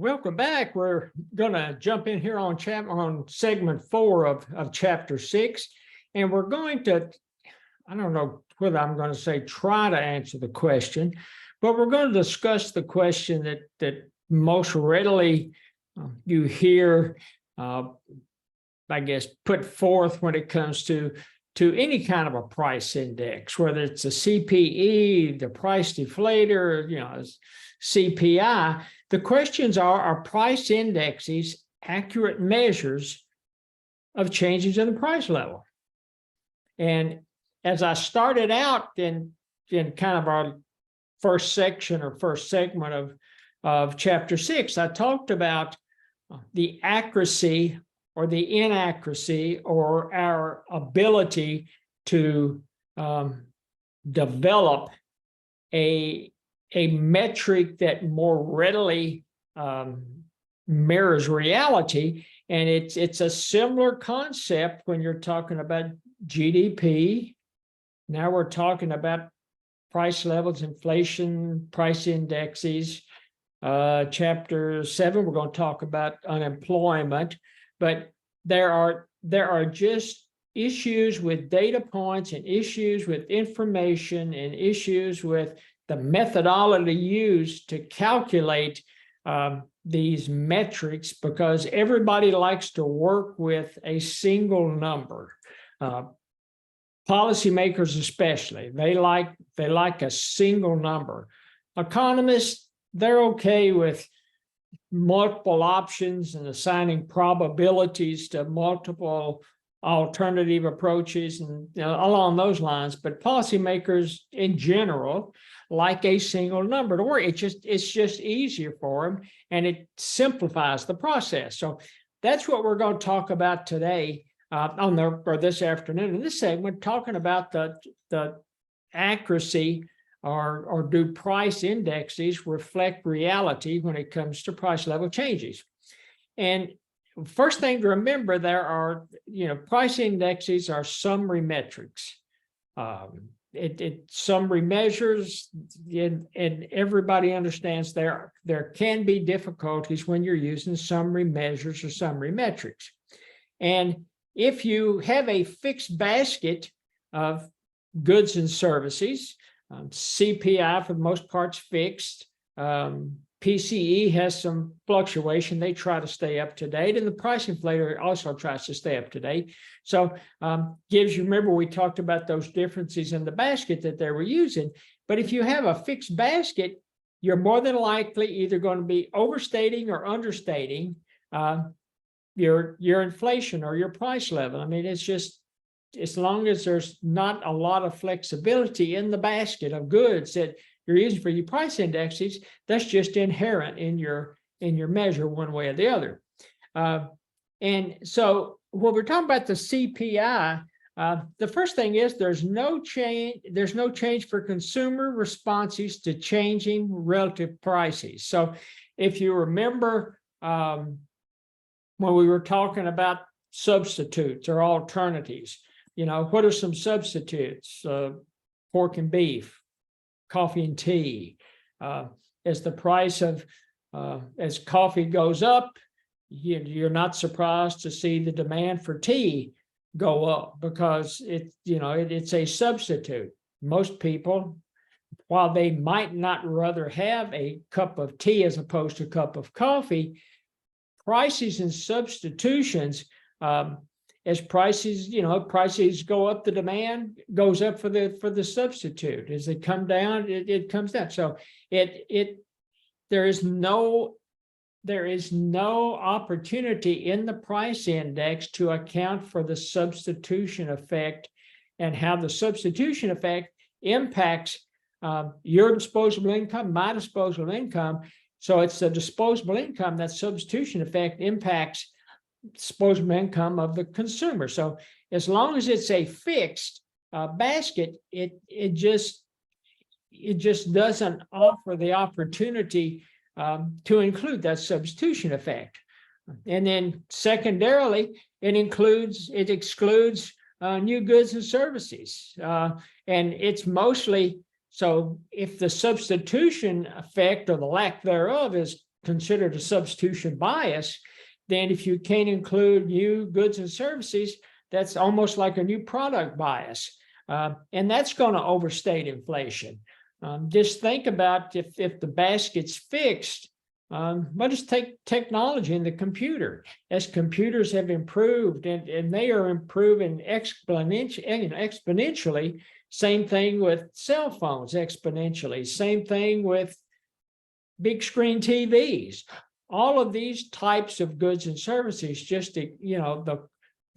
Welcome back. We're going to jump in here on segment 4 of chapter 6, and we're going to, I don't know whether I'm going to say try to answer the question, but we're going to discuss the question that most readily you hear, I guess, put forth when it comes to any kind of a price index, whether it's a CPE, the price deflator, CPI. The questions are price indexes accurate measures of changes in the price level? And as I started out in kind of our first section or first segment of chapter 6, I talked about the accuracy or the inaccuracy or our ability to develop a metric that more readily mirrors reality. And it's a similar concept when you're talking about GDP. Now we're talking about price levels, inflation, price indexes. Chapter 7, we're going to talk about unemployment. But there are just issues with data points and issues with information and issues with the methodology used to calculate these metrics, because everybody likes to work with a single number. Policymakers especially, they like a single number. Economists, they're okay with multiple options and assigning probabilities to multiple alternative approaches and along those lines. But policymakers in general like a single number to work. It's just easier for them, and it simplifies the process. So that's what we're going to talk about today or this afternoon in this segment, talking about the accuracy or do price indexes reflect reality when it comes to price level changes. And first thing to remember, there are, price indexes are summary metrics. Summary measures, and everybody understands there can be difficulties when you're using summary measures or summary metrics. And if you have a fixed basket of goods and services, CPI for the most part's fixed, PCE has some fluctuation. They try to stay up to date, and the price inflator also tries to stay up to date. So gives you, remember we talked about those differences in the basket that they were using. But if you have a fixed basket, you're more than likely either going to be overstating or understating your inflation or your price level. I mean, it's just, as long as there's not a lot of flexibility in the basket of goods that you're using for your price indexes, that's just inherent in your measure one way or the other. And so when we're talking about the CPI, the first thing is there's no change for consumer responses to changing relative prices. So if you remember when we were talking about substitutes or alternatives, what are some substitutes? Pork and beef, coffee and tea. As the price of as coffee goes up, you're not surprised to see the demand for tea go up, because it's a substitute. Most people, while they might not rather have a cup of tea as opposed to a cup of coffee, prices and substitutions, as prices go up, the demand goes up for the substitute. As they come down, it comes down. So there is no opportunity in the price index to account for the substitution effect and how the substitution effect impacts your disposable income, my disposable income. So it's the disposable income, that substitution effect impacts disposable income of the consumer. So as long as it's a fixed basket, it just doesn't offer the opportunity to include that substitution effect. And then secondarily, it excludes new goods and services. And it's mostly, so if the substitution effect or the lack thereof is considered a substitution bias, then if you can't include new goods and services, that's almost like a new product bias. And that's going to overstate inflation. Just think about if the basket's fixed, but just take technology and the computer. As computers have improved, and they are improving exponentially, same thing with cell phones exponentially, same thing with big screen TVs. All of these types of goods and services, just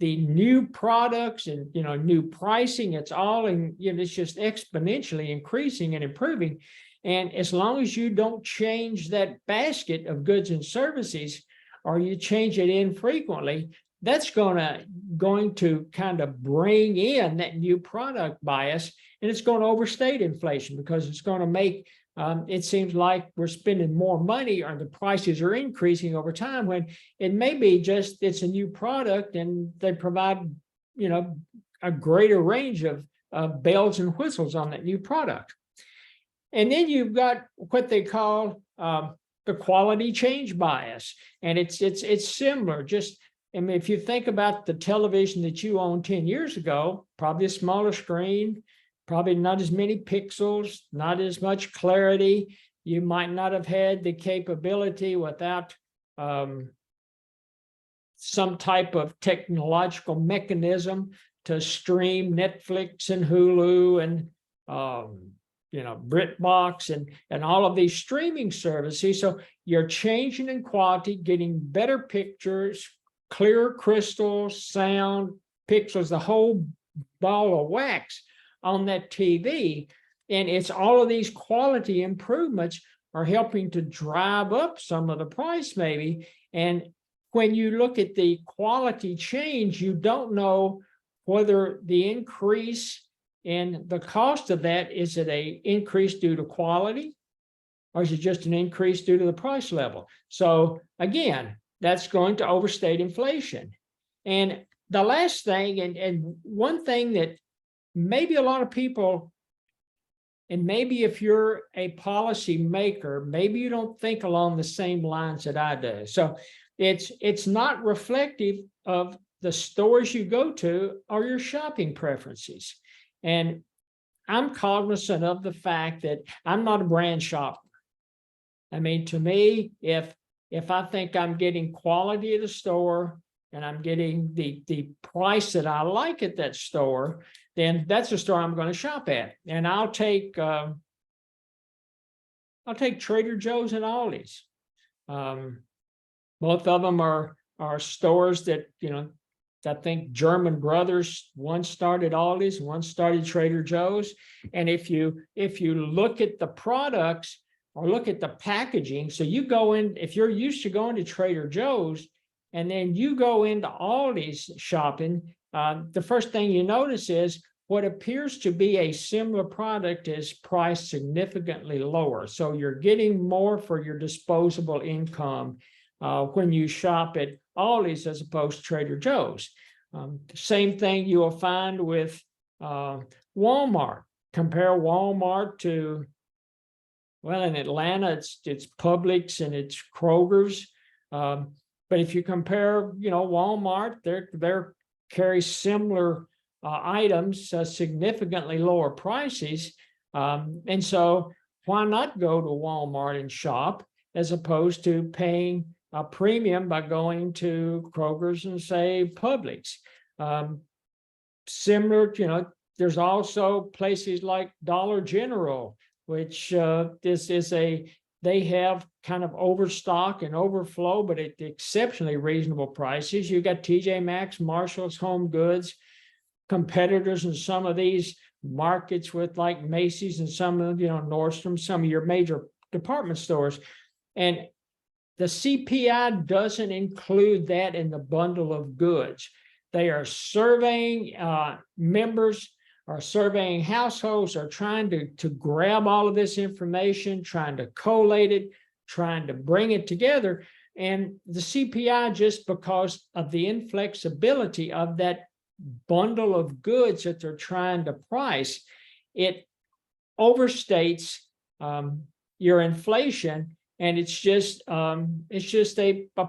the new products and new pricing, it's all in, it's just exponentially increasing and improving. And as long as you don't change that basket of goods and services, or you change it infrequently, that's going to kind of bring in that new product bias, and it's going to overstate inflation, because it's going to make it seems like we're spending more money, or the prices are increasing over time, when it may be just it's a new product and they provide a greater range of bells and whistles on that new product. And then you've got what they call the quality change bias, and it's similar. Just, I mean, if you think about the television that you owned 10 years ago, probably a smaller screen, probably not as many pixels, not as much clarity. You might not have had the capability without some type of technological mechanism to stream Netflix and Hulu and BritBox and all of these streaming services. So you're changing in quality, getting better pictures, clearer crystals, sound, pixels, the whole ball of wax on that TV. And it's all of these quality improvements are helping to drive up some of the price maybe. And when you look at the quality change, you don't know whether the increase in the cost of that, is it an increase due to quality, or is it just an increase due to the price level? So again, that's going to overstate inflation. And the last thing, and one thing that maybe a lot of people, and maybe if you're a policy maker, maybe you don't think along the same lines that I do. So it's not reflective of the stores you go to or your shopping preferences. And I'm cognizant of the fact that I'm not a brand shopper. I mean, to me, if I think I'm getting quality at a store and I'm getting the price that I like at that store, then that's the store I'm going to shop at. And I'll take Trader Joe's and Aldi's. Both of them are stores that, I think German brothers, one started Aldi's, one started Trader Joe's. And if you look at the products or look at the packaging, so you go in, if you're used to going to Trader Joe's and then you go into Aldi's shopping, the first thing you notice is what appears to be a similar product is priced significantly lower. So you're getting more for your disposable income when you shop at Aldi's as opposed to Trader Joe's. Same thing you will find with Walmart. Compare Walmart to, well, in Atlanta, it's Publix and it's Kroger's. But if you compare, Walmart, they're carry similar items, significantly lower prices. And so why not go to Walmart and shop as opposed to paying a premium by going to Kroger's and say Publix? Similar, there's also places like Dollar General, which they have kind of overstock and overflow, but at exceptionally reasonable prices. You got TJ Maxx, Marshall's, Home Goods, competitors in some of these markets with like Macy's and some of, Nordstrom, some of your major department stores. And the CPI doesn't include that in the bundle of goods. They are surveying members, are surveying households, are trying to grab all of this information, trying to collate it, trying to bring it together. And the CPI, just because of the inflexibility of that bundle of goods that they're trying to price, it overstates your inflation. And it's just a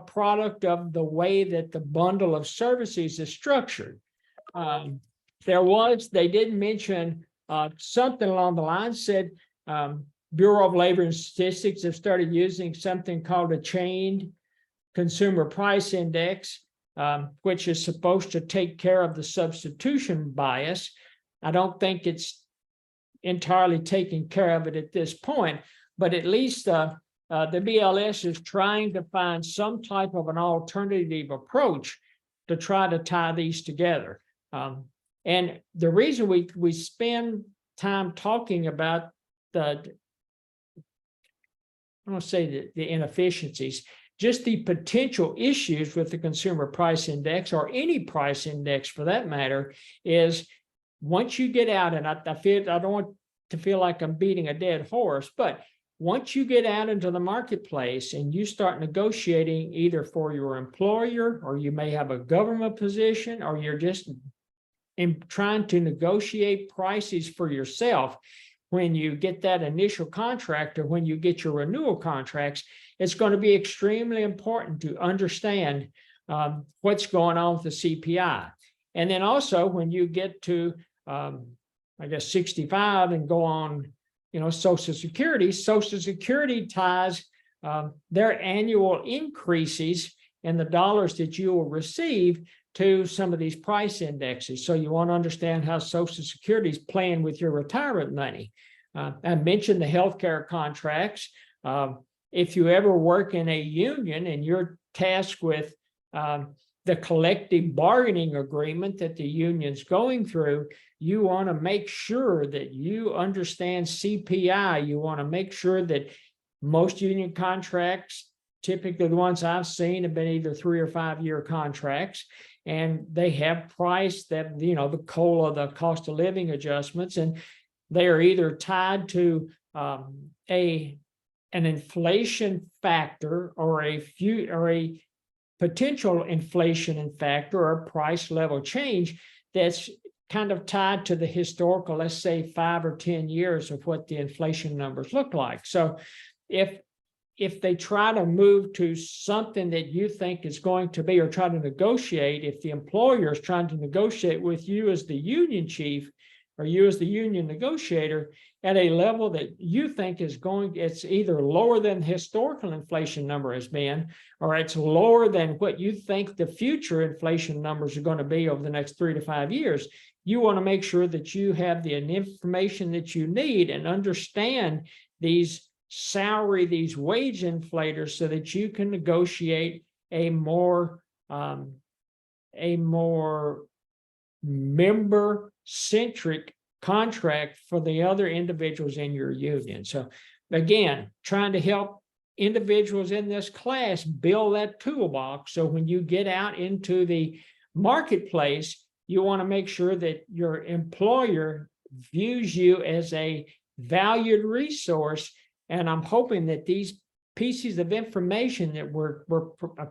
product of the way that the bundle of services is structured. They did mention something along the line, said Bureau of Labor and Statistics have started using something called a chained consumer price index, which is supposed to take care of the substitution bias. I don't think it's entirely taking care of it at this point, but at least the BLS is trying to find some type of an alternative approach to try to tie these together. And the reason we spend time talking about I don't say the inefficiencies, just the potential issues with the consumer price index, or any price index for that matter, is once you get out, and I don't want to feel like I'm beating a dead horse, but once you get out into the marketplace and you start negotiating either for your employer, or you may have a government position, or you're just trying to negotiate prices for yourself, when you get that initial contract or when you get your renewal contracts, it's going to be extremely important to understand what's going on with the CPI. And then also when you get to, 65 and go on, Social Security ties their annual increases in the dollars that you will receive to some of these price indexes. So you want to understand how Social Security is playing with your retirement money. I mentioned the healthcare contracts. If you ever work in a union and you're tasked with the collective bargaining agreement that the union's going through, you want to make sure that you understand CPI. You want to make sure that most union contracts, typically the ones I've seen, have been either 3 or 5 year contracts, and they have price that, the COLA, the cost of living adjustments, and they are either tied to an inflation factor or a potential inflation factor or price level change that's kind of tied to the historical, let's say 5 or 10 years of what the inflation numbers look like. So if they try to move to something that you think is going to be, or try to negotiate, if the employer is trying to negotiate with you as the union chief or you as the union negotiator at a level that you think it's either lower than the historical inflation number has been, or it's lower than what you think the future inflation numbers are going to be over the next 3 to 5 years, you want to make sure that you have the information that you need and understand these wage inflators so that you can negotiate a more member-centric contract for the other individuals in your union. So again, trying to help individuals in this class build that toolbox, so when you get out into the marketplace, you want to make sure that your employer views you as a valued resource. And I'm hoping that these pieces of information that we're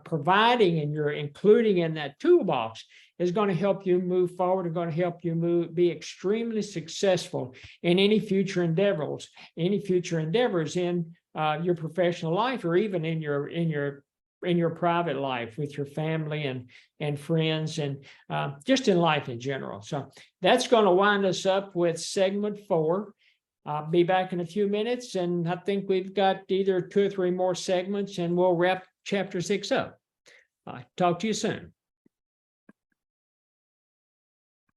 providing and you're including in that toolbox is going to help you move forward, and going to help you be extremely successful in any future endeavors in your professional life, or even in your private life with your family and friends, and just in life in general. So that's going to wind us up with segment 4. I'll be back in a few minutes, and I think we've got either 2 or 3 more segments, and we'll wrap chapter 6 up. Talk to you soon.